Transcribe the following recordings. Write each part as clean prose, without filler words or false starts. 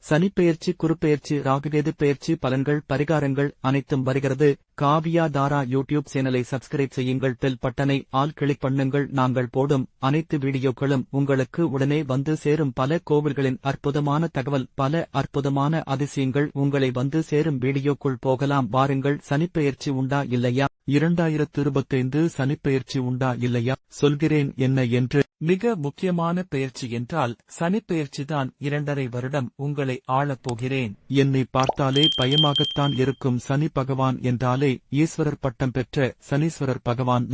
சனிப்பெயர்ச்சி, குருப்பெயர்ச்சி, ராகுகேது பெயர்ச்சி பலன்கள், பரிகாரங்கள் அனைத்தும் வருகிறது. காவியா தாரா யூடியூப் சேனலை சப்ஸ்கிரைப் செய்யுங்கள். பெல் பட்டனை ஆல் கிளிக் பண்ணுங்கள். நாங்கள் போடும் அனைத்து வீடியோக்களும் உங்களுக்கு உடனே வந்து சேரும். பல கோவில்களின் அற்புதமான தகவல், பல அற்புதமான அதிசயங்கள் உங்களை வந்து சேரும். வீடியோக்குள் போகலாம் வாருங்கள். சனிப்பெயர்ச்சி உண்டா இல்லையா? 2025 சனிப்பெயர்ச்சி உண்டா இல்லையா? சொல்கிறேன் என்ன என்று. மிக முக்கியமான பெயர்ச்சி என்றால் சனிப்பெயர்ச்சிதான். 2.5 வருடம் உங்களை ஆளப் போகிறேன். என்னை பார்த்தாலே பயமாகத்தான் இருக்கும். சனி பகவான் என்றாலே ஈஸ்வரர் பட்டம் பெற்ற சனீஸ்வரர் பகவான்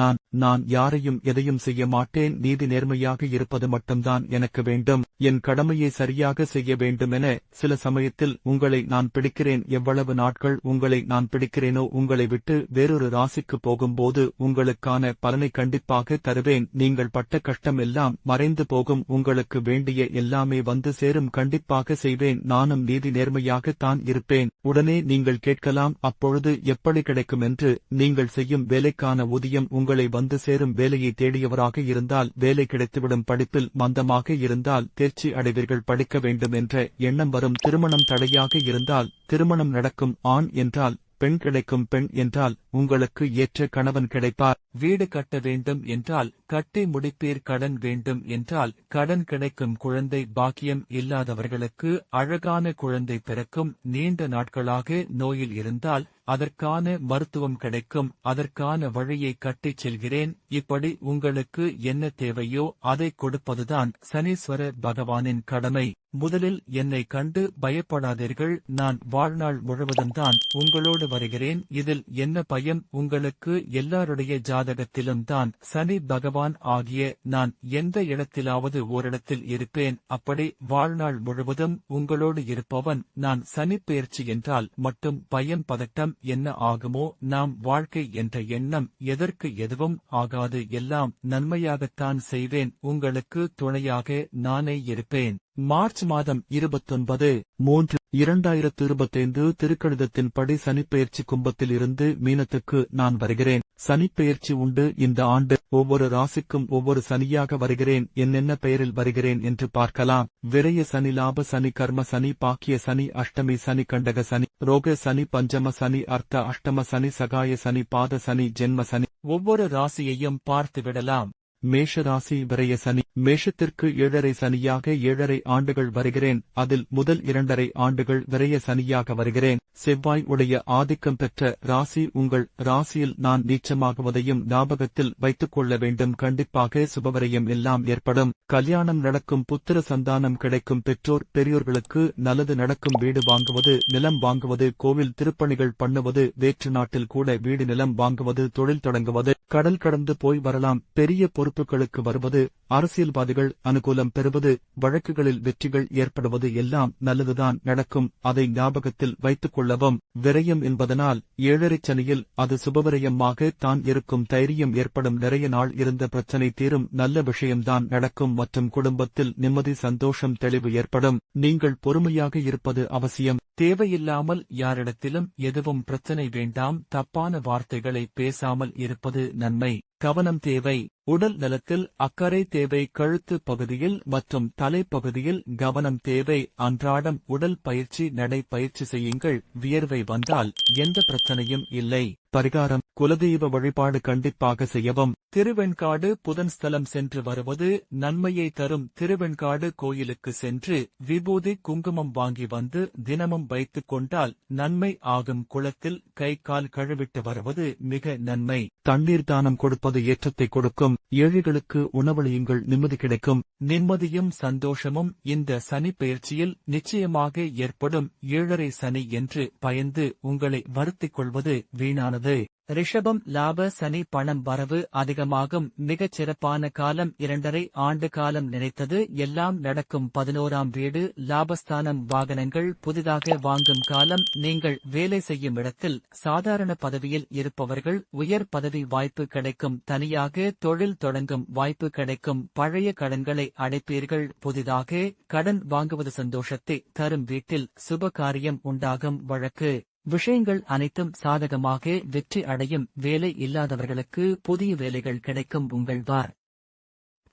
நான் யாரையும் எதையும் செய்ய மாட்டேன். நீதி நேர்மையாக இருப்பது மட்டும்தான் எனக்கு வேண்டும். என் கடமையை சரியாக செய்ய வேண்டுமென சில சமயத்தில் உங்களை நான் பிடிக்கிறேன். எவ்வளவு நாட்கள் உங்களை நான் பிடிக்கிறேனோ, உங்களை விட்டு வேறொரு ராசிக்கு போகும்போது உங்களுக்கான பலனை கண்டிப்பாக தருவேன். நீங்கள் பட்ட கஷ்டம் எல்லாம் மறைந்து போகும். உங்களுக்கு வேண்டிய எல்லாமே வந்து சேரும். கண்டிப்பாக செய்வேன். நானும் நீதி நேர்மையாகத்தான் இருப்பேன். உடனே நீங்கள் கேட்கலாம், அப்பொழுது எப்படி கிடைக்கும் என்று. நீங்கள் செய்யும் வேலைக்கான ஊதியம் உங்களை வந்து சேரும். வேலையை தேடியவராக இருந்தால் வேலை கிடைத்துவிடும். படிப்பில் மந்தமாக இருந்தால் தேர்ச்சி அடைவீர்கள். படிக்க வேண்டும் என்ற எண்ணம் வரும். திருமணம் தடையாக இருந்தால் திருமணம் நடக்கும். ஆண் என்றால் பெண் கிடைக்கும். பெண் என்றால் உங்களுக்கு ஏற்ற கணவன் கிடைப்பார். வீடு கட்ட வேண்டும் என்றால் கட்டி முடிப்பீர். கடன் வேண்டும் என்றால் கடன் கிடைக்கும். குழந்தை பாக்கியம் இல்லாதவர்களுக்கு அழகான குழந்தை பிறக்கும். நீண்ட நாட்களாக நோயில் இருந்தால் அதற்கான மருத்துவம் கிடைக்கும். அதற்கான வழியை கட்டிச் செல்கிறேன். இப்படி உங்களுக்கு என்ன தேவையோ அதை கொடுப்பதுதான் சனீஸ்வர பகவானின் கடமை. முதலில் என்னை கண்டு பயப்படாதீர்கள். நான் வாழ்நாள் முழுவதும் தான் உங்களோடு வருகிறேன். இதில் என்ன பயம் உங்களுக்கு? எல்லாருடைய ஜாதகத்திலும் தான் சனி பகவான் ஆகிய நான் எந்த இடத்திலாவது ஓரிடத்தில் இருப்பேன். அப்படி வாழ்நாள் முழுவதும் உங்களோடு இருப்பவன் நான். சனிப்பெயர்ச்சி என்றால் மட்டும் பயம், பதட்டம் என்ன ஆகுமோ? நாம் வாழ்க்கை என்ற எண்ணம் எதற்கு எதுவும் ஆகாது. எல்லாம் நன்மையாகத்தான் செய்வேன். உங்களுக்கு துணையாக நானே இருப்பேன். மார்ச் மாதம் 29/3/2025 திருக்கணிதத்தின்படி சனிப்பெயர்ச்சி கும்பத்தில் இருந்து மீனத்துக்கு நான் வருகிறேன். சனிப்பெயர்ச்சி உண்டு இந்த ஆண்டு. ஒவ்வொரு ராசிக்கும் ஒவ்வொரு சனியாக வருகிறேன். என்னென்ன பெயரில் வருகிறேன் என்று பார்க்கலாம். விரய சனி, லாப சனி, கர்ம சனி, பாக்கிய சனி, அஷ்டமி சனி, கண்டக சனி, ரோக சனி, பஞ்சம சனி, அர்த்த அஷ்டம சனி, சகாய சனி, பாத சனி, ஜென்ம சனி. ஒவ்வொரு ராசியையும் பார்த்துவிடலாம். மேஷ ராசி விரய சனி. மேஷத்திற்கு 7.5 சனியாக 7.5 ஆண்டுகள் வருகிறேன். அதில் முதல் 2.5 ஆண்டுகள் விரய சனியாக வருகிறேன். செவ்வாய் உடைய ஆதிக்கம் பெற்ற ராசி உங்கள் ராசியில். நான் நீச்சமாகுவதையும் ஞாபகத்தில் வைத்துக் கொள்ள வேண்டும். கண்டிப்பாக சுபவரையம் எல்லாம் ஏற்படும். கல்யாணம் நடக்கும். புத்திர சந்தானம் கிடைக்கும். பெற்றோர் பெரியோர்களுக்கு நல்லது நடக்கும். வீடு வாங்குவது, நிலம் வாங்குவது, கோவில் திருப்பணிகள் பண்ணுவது, வேற்று நாட்டில் கூட வீடு நிலம் வாங்குவது, தொழில் தொடங்குவது, கடல் கடந்து போய் வரலாம். பெரிய பொறுப்புகளுக்கு வருவது, அரசியல்வாதிகள் அனுகூலம் பெறுவது, வழக்குகளில் வெற்றிகள் ஏற்படுவது எல்லாம் நல்லதுதான் நடக்கும். அதை ஞாபகத்தில் வைத்துக் கொள்ளவும். விரயம் என்பதனால் 7.5 சனியில் அது சுபவிரயமாக தான் இருக்கும். தைரியம் ஏற்படும். நிறைய நாள் இருந்த பிரச்சனை தீரும். நல்ல விஷயம்தான் நடக்கும். மற்றும் குடும்பத்தில் நிம்மதி, சந்தோஷம், தெளிவு ஏற்படும். நீங்கள் பொறுமையாக இருப்பது அவசியம். தேவையில்லாமல் யாரிடத்திலும் எதுவும் பிரச்சனை வேண்டாம். தப்பான வார்த்தைகளை பேசாமல் இருப்பது நன்மை. கவனம் தேவை. உடல் நலத்தில் அக்கறை தேவை. கழுத்து பகுதியில் மற்றும் தலைப்பகுதியில் கவனம் தேவை. அன்றாடம் உடல் பயிற்சி, நடை பயிற்சி செய்யுங்கள். வியர்வை வந்தால் எந்த பிரச்சனையும் இல்லை. பரிகாரம்: குலதெய்வ வழிபாடு கண்டிப்பாக செய்யவும். திருவெண்காடு புதன் ஸ்தலம் சென்று வருவது நன்மையை தரும். திருவெண்காடு கோயிலுக்கு சென்று விபூதி, குங்குமம் வாங்கி வந்து தினமும் வைத்துக் கொண்டால் நன்மை ஆகும். குளத்தில் கை கால் கழுவிட்டு வருவது மிக நன்மை. தண்ணீர் தானம் கொடுப்பது ஏற்றத்தை கொடுக்கும். ஏழைகளுக்கு உணவளியுங்கள். நிம்மதி கிடைக்கும். நிம்மதியும் சந்தோஷமும் இந்த சனி பெயர்ச்சியில் நிச்சயமாக ஏற்படும். 7.5 சனி என்று பயந்து உங்களை வருத்திக் கொள்வது வீணானது. ரிஷபம். லாப சனி. பணம் வரவு அதிகமாகும். மிகச் சிறப்பான காலம். 2.5 ஆண்டு காலம். நினைத்தது எல்லாம் நடக்கும். 11ஆம் வீடு லாபஸ்தானம். வாகனங்கள் புதிதாக வாங்கும் காலம். நீங்கள் வேலை செய்யும் இடத்தில் சாதாரண பதவியில் இருப்பவர்கள் உயர் பதவி வாய்ப்பு கிடைக்கும். தனியாக தொழில் தொடங்கும் வாய்ப்பு கிடைக்கும். பழைய கடன்களை அடைப்பீர்கள். புதிதாக கடன் வாங்குவது சந்தோஷத்தை தரும். வீட்டில் சுப காரியம் உண்டாகும். வழக்கு விஷயங்கள் அனைத்தும் சாதகமாக வெற்றி அடையும். வேலை இல்லாதவர்களுக்கு புதிய வேலைகள் கிடைக்கும். உங்கள்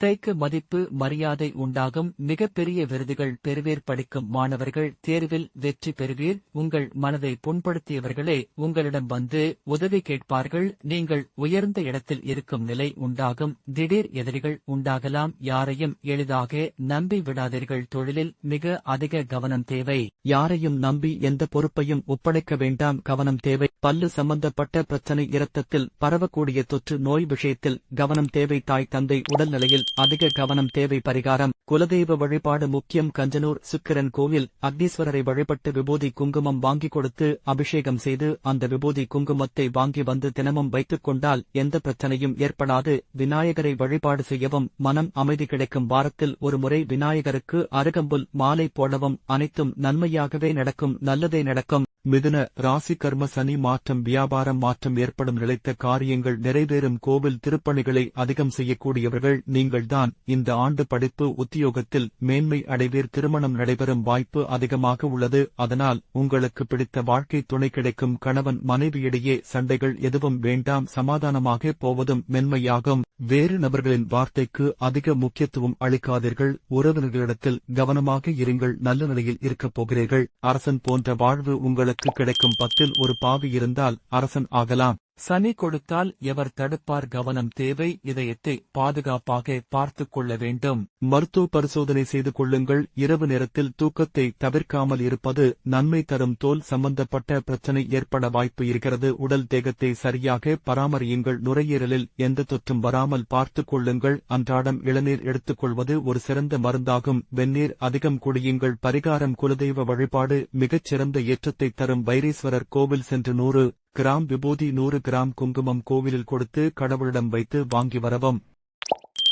தைக்கு மதிப்பு மரியாதை உண்டாகும். மிகப்பெரிய விருதுகள் பெறுவீர். படிக்கும் மாணவர்கள் தேர்வில் வெற்றி பெறுவீர். உங்கள் மனதை புண்படுத்தியவர்களே உங்களிடம் வந்து உதவி கேட்பார்கள். நீங்கள் உயர்ந்த இடத்தில் இருக்கும் நிலை உண்டாகும். திடீர் எதிரிகள் உண்டாகலாம். யாரையும் எளிதாக நம்பி விடாதீர்கள். தொழிலில் மிக அதிக கவனம் தேவை. யாரையும் நம்பி எந்த பொறுப்பையும் ஒப்படைக்க வேண்டாம். கவனம் தேவை. பல்லு சம்பந்தப்பட்ட பிரச்சனை, இரத்தத்தில் பரவக்கூடிய தொற்று நோய் விஷயத்தில் கவனம் தேவை. தாய் தந்தை உடல்நிலையில் அதிக கவனம் தேவை. பரிகாரம்: குலதெய்வ வழிபாடு முக்கியம். கஞ்சனூர் சுக்கிரன் கோவில் அக்னீஸ்வரரை வழிபட்டு விபூதி குங்குமம் வாங்கி கொடுத்து அபிஷேகம் செய்து அந்த விபூதி குங்குமத்தை வாங்கி வந்து தினமும் வைத்துக் கொண்டால் எந்த பிரச்சனையும் ஏற்படாது. விநாயகரை வழிபாடு செய்யவும் மனம் அமைதி கிடைக்கும். வாரத்தில் ஒரு முறை விநாயகருக்கு அருகம்புல் மாலை போடவும். அனைத்தும் நன்மையாகவே நடக்கும். நல்லதே நடக்கும். மிதுன ராசி: கர்ம சனி மாற்றம், வியாபாரம் மாற்றம் ஏற்படும். நிலைத்த காரியங்கள் நிறைவேறும். கோவில் திருப்பணிகளை அதிகம் செய்யக்கூடியவர்கள் நீங்கள்தான். இந்த ஆண்டு படிப்பு உத்தியோகத்தில் மேன்மை அடைவீர். திருமணம் நடைபெறும் வாய்ப்பு அதிகமாக உள்ளது. அதனால் உங்களுக்கு பிடித்த வாழ்க்கை துணை கிடைக்கும். கணவன் மனைவியிடையே சண்டைகள் எதுவும் வேண்டாம். சமாதானமாக போவதும் மென்மையாகும். வேறு நபர்களின் வார்த்தைக்கு அதிக முக்கியத்துவம் அளிக்காதீர்கள். உறவினர்களிடத்தில் கவனமாக இருங்கள். நல்ல நிலையில் இருக்கப் போகிறீர்கள். அரசன் போன்ற வாழ்வு உங்களுக்கு கிடைக்கும். 10ல் ஒரு பாவி இருந்தால் அரசன் ஆகலாம். சனி கொடுத்தால் எவர் தடுப்பார்? கவனம் தேவை. இதயத்தை பாதுகாப்பாக பார்த்துக் கொள்ள வேண்டும். மருத்துவ பரிசோதனை செய்து கொள்ளுங்கள். இரவு நேரத்தில் தூக்கத்தை தவிர்க்காமல் இருப்பது நன்மை தரும். தோல் சம்பந்தப்பட்ட பிரச்சனை ஏற்பட வாய்ப்பு இருக்கிறது. உடல் தேகத்தை சரியாக பராமரியுங்கள். நுரையீரலில் எந்த தொற்றும் வராமல் பார்த்துக் கொள்ளுங்கள். அன்றாடம் இளநீர் எடுத்துக்கொள்வது ஒரு சிறந்த மருந்தாகும். வெந்நீர் அதிகம் குடியுங்கள். பரிகாரம்: குலதெய்வ வழிபாடு மிகச் சிறந்த ஏற்றத்தை தரும். வைரீஸ்வரர் கோவில் சென்று 100 கிராம் விபூதி 100 கிராம் குங்குமம் கோவிலில் கொடுத்து கடவுளிடம் வைத்து வாங்கி வரவும்.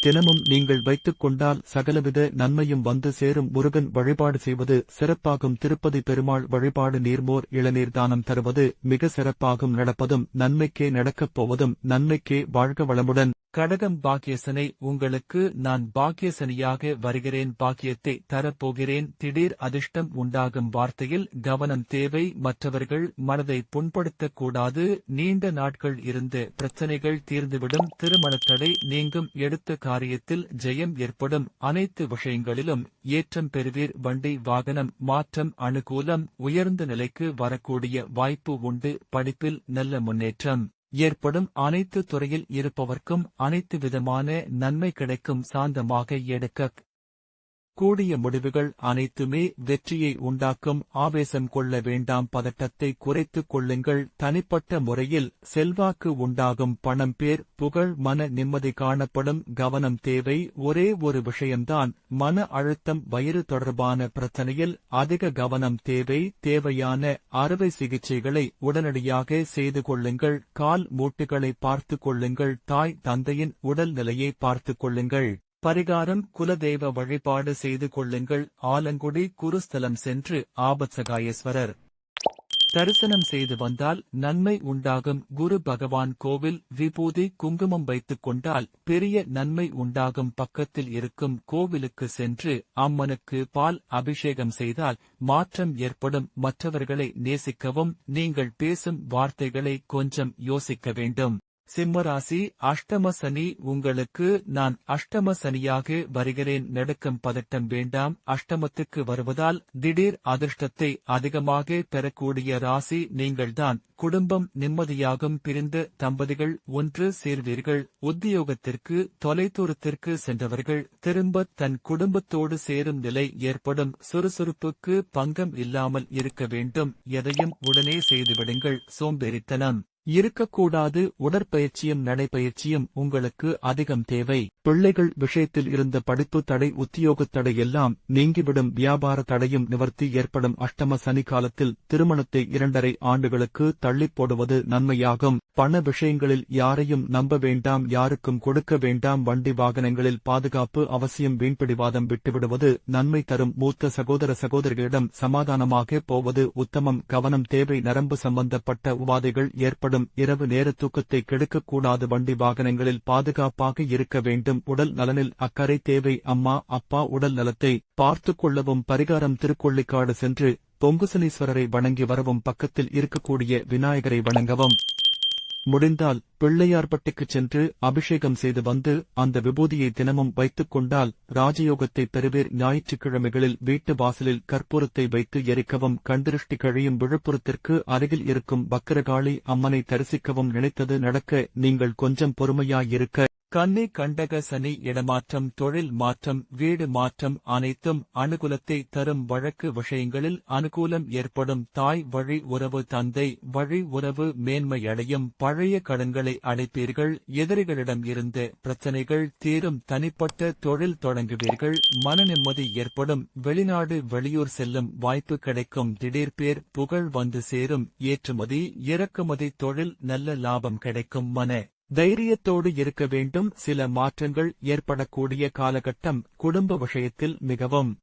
தினமும் நீங்கள் வைத்துக் கொண்டால் சகலவித நன்மையும் வந்து சேரும். முருகன் வழிபாடு செய்வது சிறப்பாகும். திருப்பதி பெருமாள் வழிபாடு நீர்மோர் இளநீர் தானம் தருவது மிக சிறப்பாகும். நடப்பதும் நன்மைக்கே, நடக்கப் போவதும் நன்மைக்கே. வாழ்க வளமுடன். கடகம் பாக்கியசனை: உங்களுக்கு நான் பாக்கியசனியாக வருகிறேன். பாக்கியத்தை தரப்போகிறேன். திடீர் அதிர்ஷ்டம் உண்டாகும். வார்த்தையில் கவனம் தேவை. மற்றவர்கள் மனதை புண்படுத்தக்கூடாது. நீண்ட நாட்கள் இருந்த பிரச்சனைகள் தீர்ந்துவிடும். திருமணத்தடை நீங்கும். எடுத்த காரியத்தில் ஜெயம் ஏற்படும். அனைத்து விஷயங்களிலும் ஏற்றம் பெறுவீர். வண்டி வாகனம் மாற்றம் அனுகூலம். உயர்ந்த நிலைக்கு வரக்கூடிய வாய்ப்பு உண்டு. படிப்பில் நல்ல முன்னேற்றம் ஏற்படும். அனைத்து துறையில் இருப்பவர்க்கும் அனைத்து விதமான நன்மை கிடைக்கும். சாந்தமாக எடுக்க கூடிய முடிவுகள் அனைத்துமே வெற்றியை உண்டாக்கும். ஆவேசம் கொள்ள வேண்டாம். பதட்டத்தை குறைத்துக் கொள்ளுங்கள். தனிப்பட்ட முறையில் செல்வாக்கு உண்டாகும். பணம், பேர், புகழ், மன நிம்மதி காணப்படும். கவனம் தேவை. ஒரே ஒரு விஷயம்தான் மன அழுத்தம். வயிறு தொடர்பான பிரச்சனையில் அதிக கவனம் தேவை. தேவையான அறுவை சிகிச்சைகளை உடனடியாக செய்து கொள்ளுங்கள். கால் மூட்டுகளை பார்த்துக் கொள்ளுங்கள். தாய் தந்தையின் உடல் நிலையை பார்த்துக் கொள்ளுங்கள். பரிகாரம்: குலதெய்வ வழிபாடு செய்து கொள்ளுங்கள். ஆலங்குடி குருஸ்தலம் சென்று ஆபத்சகாயேஸ்வரர் தரிசனம் செய்து வந்தால் நன்மை உண்டாகும். குரு பகவான் கோவில் விபூதி குங்குமம் வைத்துக் கொண்டால் பெரிய நன்மை உண்டாகும். பக்கத்தில் இருக்கும் கோவிலுக்கு சென்று அம்மனுக்கு பால் அபிஷேகம் செய்தால் மாற்றம் ஏற்படும். மற்றவர்களை நேசிக்கவும். நீங்கள் பேசும் வார்த்தைகளை கொஞ்சம் யோசிக்க வேண்டும். சிம்மராசி: அஷ்டம சனி உங்களுக்கு நான் அஷ்டம சனியாக வருகிறேன். நடுக்கம் பதட்டம் வேண்டாம். அஷ்டமத்துக்கு வருவதால் திடீர் அதிர்ஷ்டத்தை அதிகமாக பெறக்கூடிய ராசி நீங்கள்தான். குடும்பம் நிம்மதியாகும். பிரிந்த தம்பதிகள் ஒன்று சேர்வீர்கள். உத்தியோகத்திற்கு தொலைதூரத்திற்கு சென்றவர்கள் திரும்ப தன் குடும்பத்தோடு சேரும் நிலை ஏற்படும். சுறுசுறுப்புக்கு பங்கம் இல்லாமல் இருக்க வேண்டும். எதையும் உடனே செய்துவிடுங்கள். சோம்பேறித்தனம் இருக்கக்கூடாது. உடற்பயிற்சியும் நடைப்பயிற்சியும் உங்களுக்கு அதிகம் தேவை. பிள்ளைகள் விஷயத்தில் இருந்த படிப்பு தடை, உத்தியோகத் தடை எல்லாம் நீங்கிவிடும். வியாபார தடையும் நிவர்த்தி ஏற்படும். அஷ்டம சனி காலத்தில் திருமணத்தை 2.5 ஆண்டுகளுக்கு தள்ளிப் போடுவது நன்மையாகும். பண விஷயங்களில் யாரையும் நம்ப வேண்டாம். யாருக்கும் கொடுக்க வேண்டாம். வண்டி வாகனங்களில் பாதுகாப்பு அவசியம். வீண்பிடிவாதம் விட்டுவிடுவது நன்மை தரும். மூத்த சகோதர சகோதரிகளிடம் சமாதானமாக போவது உத்தமம். கவனம் தேவை. நரம்பு சம்பந்தப்பட்ட உபாதைகள் ஏற்படும். இரவு நேர தூக்கத்தை கெடுக்கக்கூடாது. வண்டி வாகனங்களில் பாதுகாப்பாக இருக்க வேண்டும். உடல் நலனில் அக்கறை தேவை. அம்மா அப்பா உடல் நலத்தை பார்த்துக் கொள்ளவும். பரிகாரம்: திருக்கொள்ளிக்காடு சென்று பொங்குசனீஸ்வரரை வணங்கி வரவும். பக்கத்தில் இருக்கக்கூடிய விநாயகரை வணங்கவும். முடிந்தால் பிள்ளையார்பட்டிக்குச் சென்று அபிஷேகம் செய்து வந்து அந்த விபூதியை தினமும் வைத்துக் கொண்டால் ராஜயோகத்தை பெறுவீர். ஞாயிற்றுக்கிழமைகளில் வீட்டு வாசலில் கற்பூரத்தை வைத்து எரிக்கவும், கண்திருஷ்டி கழியும். விழுப்புரத்திற்கு அருகில் இருக்கும் பக்கிரகாளி அம்மனை தரிசிக்கவும். நினைத்தது நடக்க நீங்கள் கொஞ்சம் பொறுமையாயிருக்க. கன்னி கண்டக சனி இடமாற்றம், தொழில் மாற்றம், வீடு மாற்றம் அனைத்தும் அனுகூலத்தை தரும். வழக்கு விஷயங்களில் அனுகூலம் ஏற்படும். தாய் வழி உறவு, தந்தை வழி உறவு மேன்மையடையும். பழைய கடன்களை அடைப்பீர்கள். எதிரிகளிடம் இருந்த பிரச்சனைகள் தீரும். தனிப்பட்ட தொழில் தொடங்குவீர்கள். மன நிம்மதி ஏற்படும். வெளிநாடு வெளியூர் செல்லும் வாய்ப்பு கிடைக்கும். திடீர் பேர் புகழ் வந்து சேரும். ஏற்றுமதி இறக்குமதி தொழில் நல்ல லாபம் கிடைக்கும். மன தைரியத்தோடு இருக்க வேண்டும். சில மாற்றங்கள் ஏற்படக்கூடிய காலகட்டம். குடும்ப விஷயத்தில் மிகவும்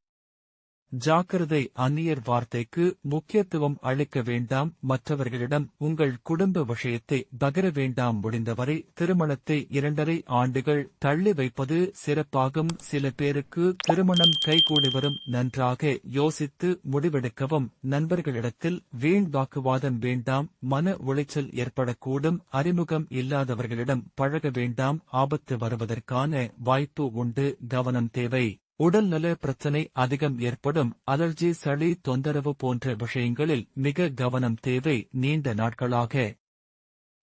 ஜாக்கிரதை. அந்நியர் வார்த்தைக்கு முக்கியத்துவம் அளிக்க வேண்டாம். மற்றவர்களிடம் உங்கள் குடும்ப விஷயத்தை பகிர வேண்டாம். முடிந்தவரை திருமணத்தை 2.5 ஆண்டுகள் தள்ளி வைப்பது சிறப்பாகும். சில பேருக்கு திருமணம் கைகூடி வரும். நன்றாக யோசித்து முடிவெடுக்கவும். நண்பர்களிடத்தில் வீண் வாக்குவாதம் வேண்டாம். மன உளைச்சல் ஏற்படக்கூடும். அறிமுகம் இல்லாதவர்களிடம் பழக வேண்டாம். ஆபத்து வருவதற்கான வாய்ப்பு உண்டு. கவனம் தேவை. உடல்நல பிரச்சனை அதிகம் ஏற்படும். அலர்ஜி, சளி தொந்தரவு போன்ற விஷயங்களில் மிக கவனம் தேவை. நீண்ட நாட்களாக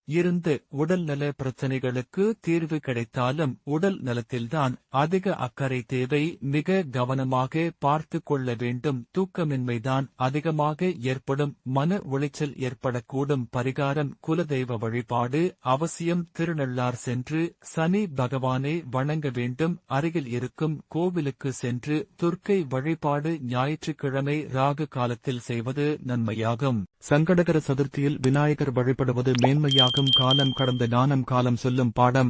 இருந்து உடல்நல பிரச்சனைகளுக்கு தீர்வு கிடைத்தாலும் உடல் நலத்தில்தான் அதிக அக்கறை தேவை. மிக கவனமாக பார்த்து கொள்ள வேண்டும். தூக்கமின்மைதான் அதிகமாக ஏற்படும். மன உளைச்சல் ஏற்படக்கூடும். பரிகாரம்: குலதெய்வ வழிபாடு அவசியம். திருநள்ளார் சென்று சனி பகவானை வணங்க வேண்டும். அருகில் இருக்கும் கோவிலுக்கு சென்று துர்க்கை வழிபாடு ஞாயிற்றுக்கிழமை ராகு காலத்தில் செய்வது நன்மையாகும். சங்கடகர சதுர்த்தியில் விநாயகர் வழிபடுவது மேன்மையாகும். காலம் கடந்த ஞானம் காலம் சொல்லும் பாடம்.